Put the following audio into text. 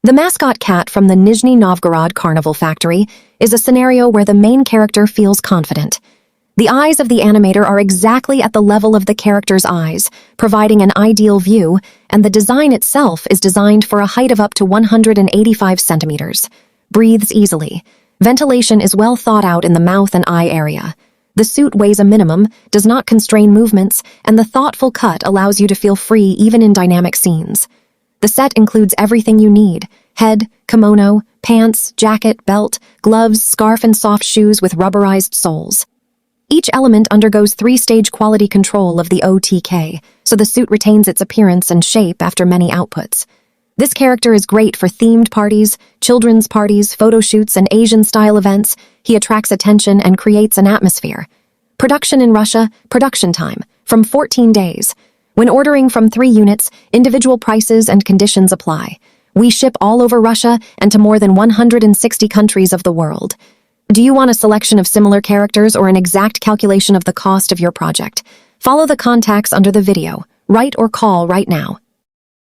The mascot cat from the Nizhny Novgorod Carnival factory is a scenario where the main character feels confident. The eyes of the animator are exactly at the level of the character's eyes, providing an ideal view, and the design itself is designed for a height of up to 185 centimeters. Breathes easily. Ventilation is well thought out in the mouth and eye area. The suit weighs a minimum, does not constrain movements, and the thoughtful cut allows you to feel free even in dynamic scenes. The set includes everything you need: head, kimono, pants, jacket, belt, gloves, scarf, and soft shoes with rubberized soles. Each element undergoes 3-stage quality control of the OTK, so the suit retains its appearance and shape after many outputs. This character is great for themed parties, children's parties, photo shoots, and Asian-style events. He attracts attention and creates an atmosphere. Production in Russia, production time, from 14 days. When ordering from 3 units, individual prices and conditions apply. We ship all over Russia and to more than 160 countries of the world. Do you want a selection of similar characters or an exact calculation of the cost of your project? Follow the contacts under the video. Write or call right now.